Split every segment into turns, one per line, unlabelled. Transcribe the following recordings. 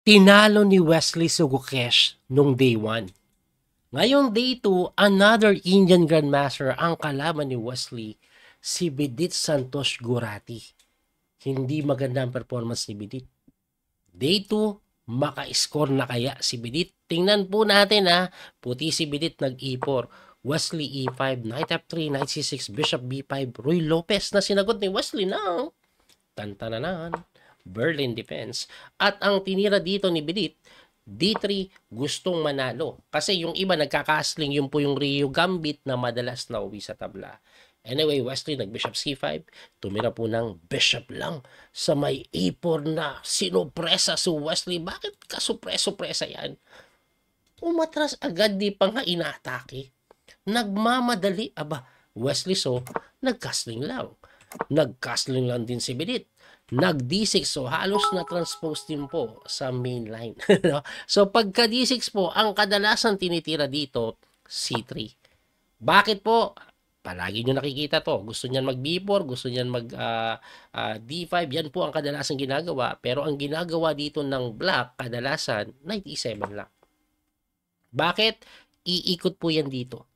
Tinalo ni Wesley Sugukesh nung day 1. Ngayong day 2, another Indian Grandmaster ang kalaban ni Wesley, si Bidit Santos Gurati. Hindi maganda ang performance ni Bidit. Day 2, maka-score na kaya si Bidit? Tingnan po natin puti si Bidit nag-e4. Wesley E5, Knight F3, Knight C6, Bishop B5, Roy Lopez na sinagot ni Wesley ng tantananan, Berlin defense. At ang tinira dito ni Bidit, D3, gustong manalo. Kasi yung iba nagkakasling, yun po yung Rio Gambit na madalas na uwi sa tabla. Anyway, Wesley nag-Bishop C5, tumira po ng Bishop lang sa may A4 na sinupresa si Wesley. Bakit kasupreso-presa yan? Umatras agad, di pa nga inatake. Nagmamadali, Wesley nag-castling lang. Nag-castling lang din si Bidit. Nag-D6, so halos na transpose din po sa main line. So pagka D6 po, ang kadalasan tinitira dito, C3. Bakit po? Palagi nyo nakikita to. Gusto niyan mag B4, gusto niyan mag D5. Yan po ang kadalasan ginagawa. Pero ang ginagawa dito ng black, kadalasan, Knight E7 lang. Bakit? Iikot po yan dito.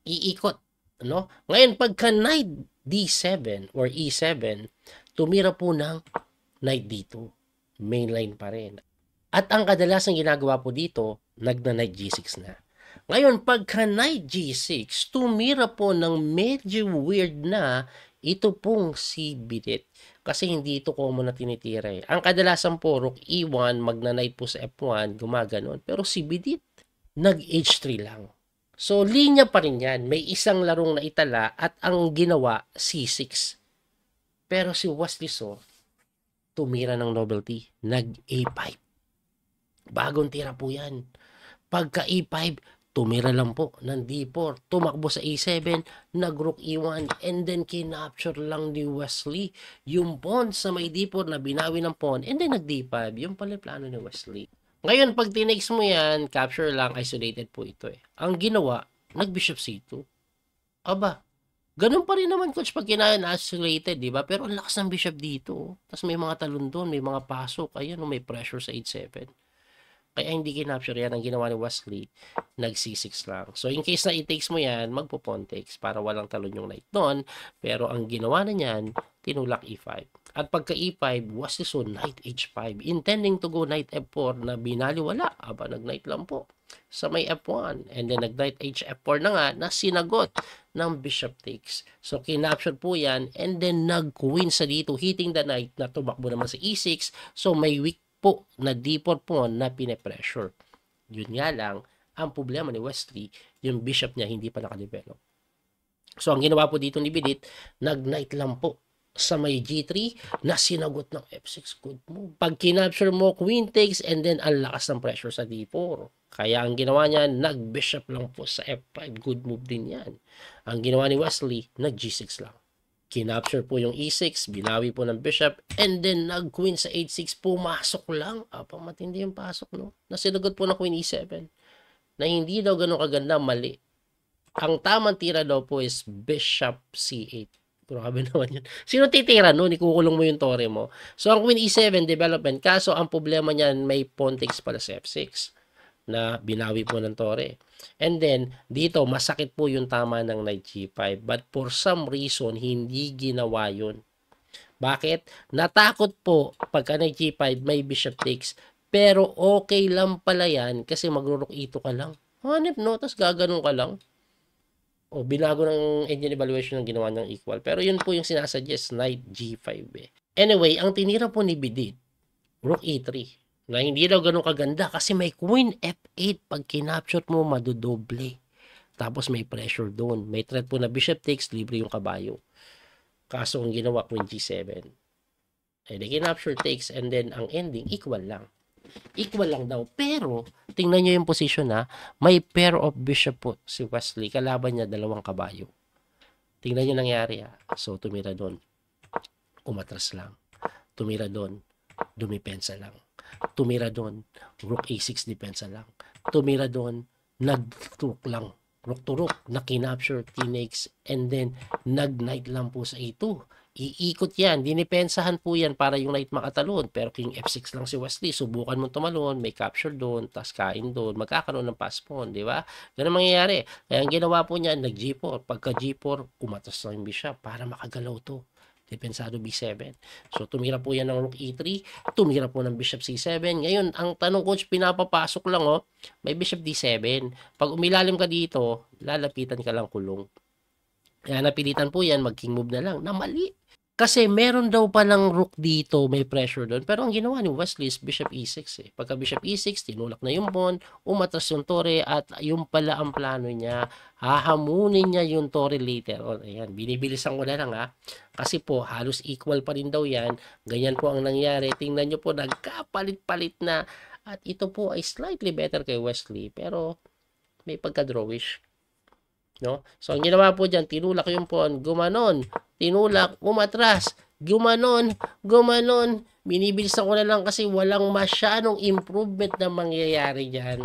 Iikot. No? Ngayon, pagka Knight D7 or E7, tumira po ng Knight D2. Mainline pa rin. At ang kadalasang ginagawa po dito, nagna-Knight G6 na. Ngayon, pagka Knight G6, tumira po ng medyo weird na ito pong si Bidit. Kasi hindi ito common na tinitira eh. Ang kadalasan po, Rook E1, magna-Knight po sa F1, gumaganon. Pero si Bidit, nag-H3 lang. So, linya pa rin yan. May isang larong na itala at ang ginawa, C6. Pero si Wesley tumira ng novelty, nag-A5. Bagong tira po yan. Pagka E5, tumira lang po ng D4. Tumakbo sa E7, nag-Rook E1, and then kinapture lang ni Wesley yung pawn sa may D4 na binawi ng pawn, and then nag-D5. Yung pala plano ni Wesley. Ngayon, pag tinex mo yan, capture lang, isolated po ito eh. Ang ginawa, nag-Bishop C2. Ganun pa rin naman, coach, pag kina-isolated, di ba? Pero ang lakas ng Bishop dito. Tapos may mga talon doon, may mga pasok. Ayan, may pressure sa 8-7. Kaya hindi kinapture yan. Ang ginawa ni Wesley, nag-C6 lang. So, in case na i-takes mo yan, magpo-pawn takes para walang talon yung knight doon. Pero ang ginawa na niyan, tinulak E5. At pagka E5, Wesley Knight H5. Intending to go Knight F4 na binaliwala. Nag-Knight lang po sa may F1. And then nag-Knight HF4 na nga na sinagot ng Bishop takes. So, kinapture po yan. And then nag-win sa dito, hitting the Knight na tumakbo naman sa E6. So, may weak po na D4 pawn na pine-pressure. Yun nga lang, ang problema ni Wesley, yung bishop niya hindi pa nakadevelop. So, ang ginawa po dito ni Bidit, nag-knight lang po sa may G3 na sinagot ng F6. Good move. Pag kinapture mo, queen takes, and then ang lakas ng pressure sa D4. Kaya ang ginawa niya, nag-bishop lang po sa F5. Good move din yan. Ang ginawa ni Wesley, nag-G6 lang. Kinapture po yung E6, binawi po ng bishop, and then nag-queen sa H6, pumasok lang. Matindi yung pasok, no? Nasinagot po ng queen E7. Na hindi daw ganun kaganda, mali. Ang tamang tira daw po is bishop C8. Grabe naman yun. Sino titira no? Ikukulong mo yung tore mo. So, ang queen E7 development. Kaso, ang problema niyan, may pawn takes pala sa F6 na binawi po ng tore. And then, dito, masakit po yung tama ng knight G5. But for some reason, hindi ginawa yun. Bakit? Natakot po, pagka knight G5, may bishop takes. Pero okay lang pala yan kasi magro-rook E2 ka lang. Hanip, no? Tapos gaganon ka lang. Binago ng engine evaluation ng ginawa ng equal. Pero yun po yung sinasuggest, knight G5 eh. Anyway, ang tinira po ni Bidit, rook E3, na hindi daw ganun kaganda kasi may queen F8. Pag kinapture mo, madodoble. Tapos may pressure doon. May threat po na bishop takes, libre yung kabayo. Kaso ang ginawa, queen G7. Di kinapture takes, and then ang ending, equal lang. Equal lang daw. Pero, tingnan nyo yung position may pair of bishop po si Wesley. Kalaban niya, dalawang kabayo. Tingnan nyo nangyari So, tumira doon. Umatras lang. Tumira doon. Dumipensa lang. Tumira doon. Rook A6 depensa lang. Tumira doon. Nag-rook lang. Rook to rook. Na kinapture, tinakes, and then nag-knight lang po sa A2. Iikot yan, dinipensahan po yan para yung knight makatalon. Pero king f6 lang si Wesley, subukan mo tumalon, may capture doon, tas kain doon, magkakaroon ng pass pawn, di ba? Ganun mangyayari. Kaya ang ginawa po niya, nag G4. Pagka G4, umatas lang yung bishop para makagalaw to. Depensado B7. So, tumira po yan ng rook E3, tumira po ng bishop C7. Ngayon, ang tanong coach, pinapapasok lang, oh, may bishop D7. Pag umilalim ka dito, lalapitan ka lang kulong. Kaya napilitan po yan, mag-king move na lang, na mali. Kasi meron daw palang rook dito, may pressure doon. Pero ang ginawa ni Wesley is bishop e6 eh. Pagka bishop e6, tinulak na yung pawn, umatras yung tore, at yung pala ang plano niya, hahamunin niya yung tore later. O, ayan, binibilisan ko na lang ha. Kasi po, halos equal pa rin daw yan. Ganyan po ang nangyari. Tingnan nyo po, nagkapalit-palit na. At ito po ay slightly better kay Wesley. Pero may pagka-drawish. No? So, ang ginawa po dyan, tinulak yung pawn, gumanon, tinulak, umatras, gumanon, gumanon, binibilisan ko na lang kasi walang masyadong improvement na mangyayari dyan.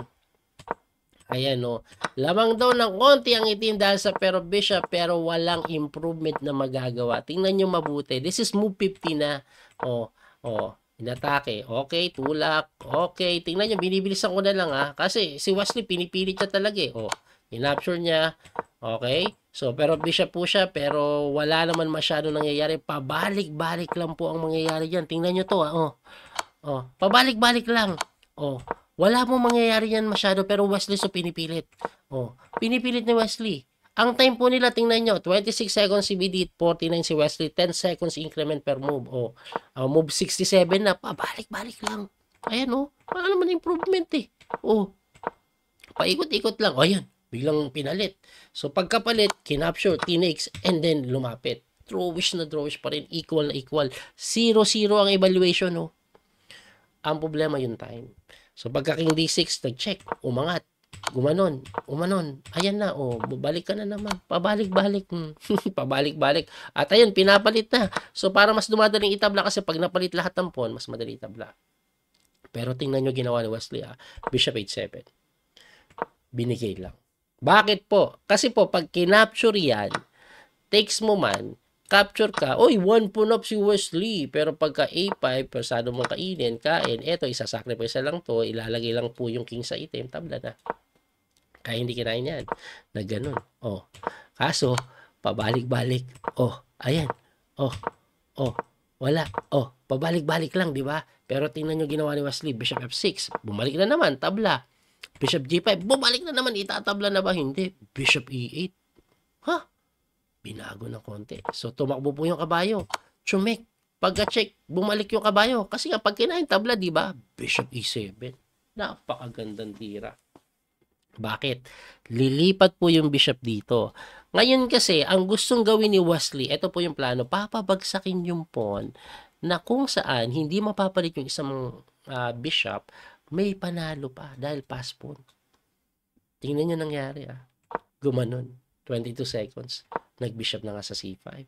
Ayan, no. Lamang daw ng konti ang itim dahil sa pero bishop, pero walang improvement na magagawa. Tingnan nyo mabuti. This is move 50 na. Inatake. Okay, tulak. Okay, tingnan nyo, binibilisan ko na lang ha. Kasi si Wesley, pinipilit siya talaga eh. Inapture niya. Okay? So, pero bishop po siya, pero wala naman masyado nangyayari. Pabalik-balik lang po ang mangyayari dyan. Tingnan nyo to, pabalik-balik lang. Wala po mangyayari yan masyado, pero Wesley so pinipilit. Pinipilit ni Wesley. Ang time po nila, tingnan nyo, 26 seconds si BD, 49 si Wesley, 10 seconds increment per move. Move 67 na, pabalik-balik lang. Ayan, wala naman improvement eh. Paikot-ikot lang. Ayan. Biglang pinalit. So, pagkapalit, kinapture, tinakes, and then lumapit. Drawish na drawish pa rin. Equal na equal. 0-0 ang evaluation, Ang problema yung time. So, pagka king D6, nag-check, umangat, gumanon, umanon. Ayan na, balik ka na naman. Pabalik-balik. Pabalik-balik. At ayun, pinapalit na. So, para mas dumadaling itabla kasi pag napalit lahat ng pawn, mas madali itabla. Pero tingnan nyo ginawa ni Wesley, Bishop H7. Binigay lang. Bakit po? Kasi po, pag kinapture yan, takes mo man, capture ka, one pawn up si Wesley. Pero pagka A5, persado mo kainin, eto, isasacrifice lang to, ilalagay lang po yung king sa item, tabla na. Kaya hindi kinain yan. Na ganun. Kaso, pabalik-balik. Ayan. Wala. Pabalik-balik lang, di ba? Pero tingnan nyo ginawa ni Wesley, Bishop F6. Bumalik na naman, tabla. Bishop G5, bumalik na naman, itatabla na ba? Hindi. Bishop E8. Binago ng konti. So, tumakbo po yung kabayo. Chumek. Pagka-check, bumalik yung kabayo. Kasi nga, pag kinain tabla, di ba? Bishop E7. Napakagandang tira. Bakit? Lilipat po yung bishop dito. Ngayon kasi, ang gustong gawin ni Wesley, ito po yung plano, papabagsakin yung pawn na kung saan hindi mapapalit yung isang bishop, may panalo pa dahil pass pawn. Tingnan nyo nangyari Gumanon. 22 seconds. Nag-bishop na nga sa C5.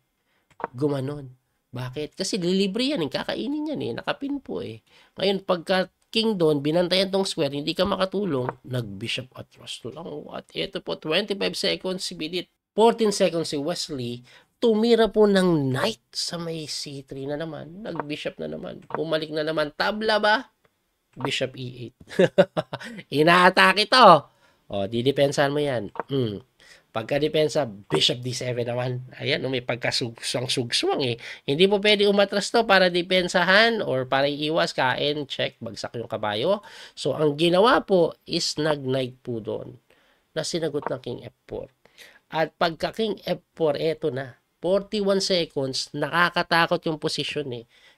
Gumanon. Bakit? Kasi lilibre yan. Kakainin yan Nakapin po Ngayon, pagka king doon, binantayan tong square, hindi ka makatulong, nag-bishop atras lang. At ito po, 25 seconds si Bidit. 14 seconds si Wesley. Tumira po ng knight sa may C3 na naman. Nag-bishop na naman. Bumalik na naman. Tabla ba? Bishop E8. Inaatake ito. Didepensahan mo yan. Pagka-depensa, Bishop D7 naman. Ayan, may pagkasugsuang-sugswang Hindi po pwede umatras to para depensahan or para iiwas, kain, check, bagsak yung kabayo. So, ang ginawa po is nag-knight po doon na sinagot ng King F4. At pagka King F4, eto na. 41 seconds, nakakatakot yung position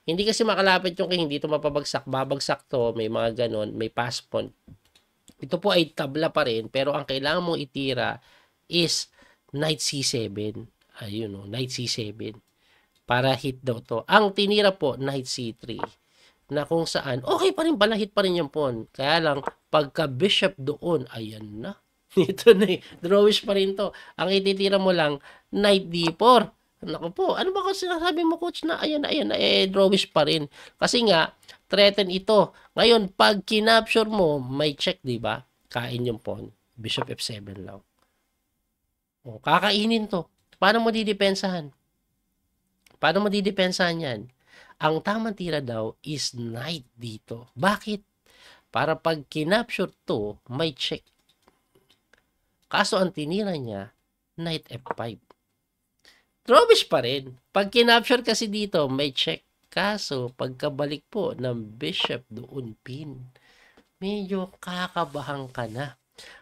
Hindi kasi makalapit yung king, hindi ito mapabagsak, babagsak to, may mga ganon, may pass pawn. Ito po ay tabla pa rin, pero ang kailangan mong itira is knight C7. Ayun knight C7. Para hit daw to. Ang tinira po, knight C3. Na kung saan, okay pa rin pala, hit pa rin yung pawn. Kaya lang, pagka bishop doon, ayan na. Ito na drawish pa rin to. Ang ititira mo lang, knight D4. Naku po, ano ba kasi sinasabi mo coach na ayan na, drawish pa rin. Kasi nga, threaten ito. Ngayon, pag kinapture mo, may check, di ba? Kain yung pawn. Bishop F7 lang. Kakainin to. Paano mo didepensahan? Paano mo didepensahan yan? Ang tamang tira daw is knight dito. Bakit? Para pag kinapture to, may check. Kaso ang tinira niya, knight f5. Drawbish pa rin. Pag kinapture kasi dito, may check. Kaso, pagkabalik po ng bishop doon pin, medyo kakabahan ka na.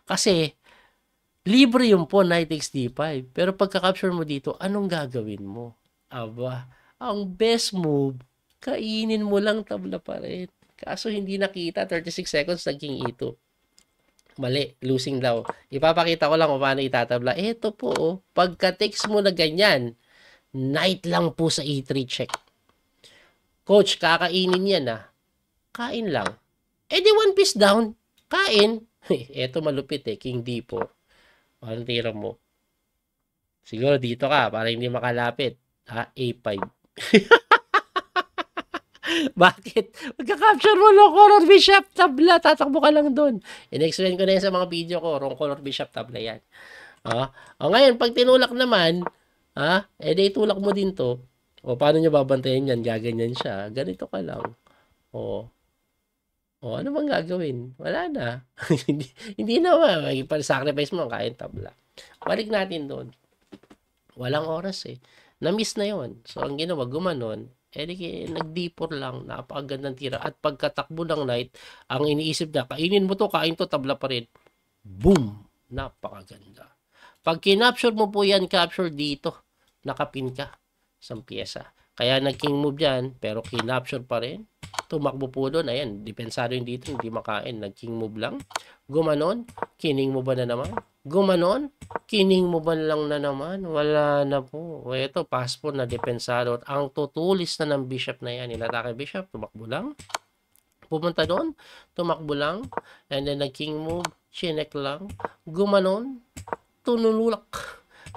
Kasi, libre yung po, knight takes d5. Pero pagka-capture mo dito, anong gagawin mo? Aba, ang best move, kainin mo lang tabla pa rin. Kaso hindi nakita, 36 seconds naging e2. Mali, losing daw. Ipapakita ko lang kung paano itatabla. Ito po, oh, pagka-text mo na ganyan, knight lang po sa e3 check. Coach, kakainin yan ah. Kain lang. Eh di one piece down. Kain. Ito malupit eh, king d4. Anong tira mo? Siguro dito ka, para hindi makalapit. Ha? A5. Bakit? Magka-capture mo long color bishop tabla. Tatakbo ka lang doon. In-explain ko na yan sa mga video ko. Long color bishop tabla yan. O ngayon, pag tinulak naman, di itulak mo din to. O paano nyo babantayan yan? Gaganyan siya. Ganito ka lang. O ano bang gagawin? Wala na. hindi na sacrifice mo. Kain tabla. Balik natin doon. Walang oras eh. Na-miss na yon. So, ang ginawa, gumanon. Nag-d4 lang, napakagandang tira. At pagkatakbo ng knight, ang iniisip na, kainin mo to, kain to, tabla pa rin. Boom! Napakaganda. Pag kinapture mo po yan, capture dito, nakapin ka sa pyesa. Kaya nag-king move yan, pero kinapture pa rin. Tumakbo po doon, ayan, dipensado yung dito, hindi makain. Nag-king move lang. Gumanon, kining mo ba na naman? Gumanon, kining mo ba lang na naman? Wala na po. O ito, pass po na depensado. Ang tutulis na ng bishop na yan. Inatake bishop, tumakbo lang. Pumunta doon, tumakbo lang. And then nag-king move, chinek lang. Gumanon, tunulak.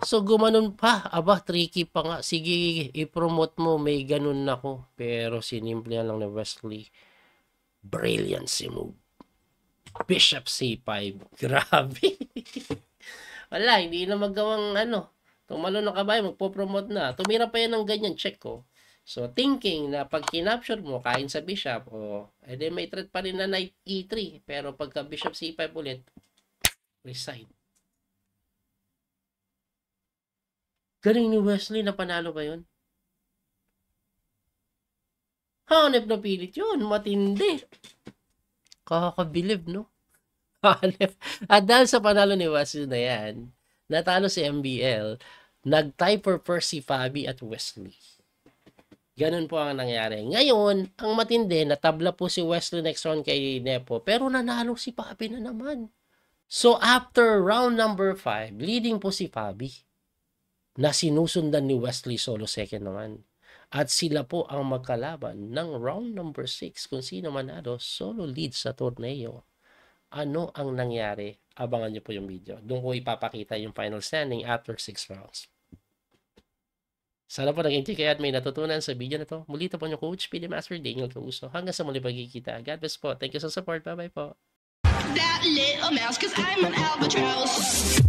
So gumanon pa. Aba, tricky pa nga. Sige, i-promote mo. May ganun na ko. Pero sinimple lang ni Wesley. Brilliancy move. Bishop C5. Grabe. Wala, hindi na magawang tumalo na kabayo, magpo-promote na. Tumira pa yan ng ganyan, check ko. So, thinking na pag kinapture mo, kain sa bishop, edi may threat pa rin na knight E3. Pero pagka bishop C5 ulit, resign. Galing ni Wesley, na panalo ba yun? Hanep na pilit yun, matindi. Kakabilib, no? At dahil sa panalo ni Wesley na yan, natalo si MBL, nag-tie for first si Fabi at Wesley. Ganun po ang nangyari. Ngayon, ang matindi, natabla po si Wesley next round kay Nepo, pero nanalo si Fabi na naman. So, after round number 5, leading po si Fabi, na sinusundan ni Wesley solo second naman. At sila po ang magkalaban ng round number 6 kung sino manalo solo lead sa torneo. Ano ang nangyari? Abangan nyo po yung video. Doon ko ipapakita yung final standing after 6 rounds. Sana po nag-enjoy kayo at may natutunan sa video na to. Muli ito po yung Coach PD Master Daniel Causo. Hanggang sa muli pagkikita. God bless po. Thank you sa support. Bye-bye po. That little mouse, 'cause I'm an albatross.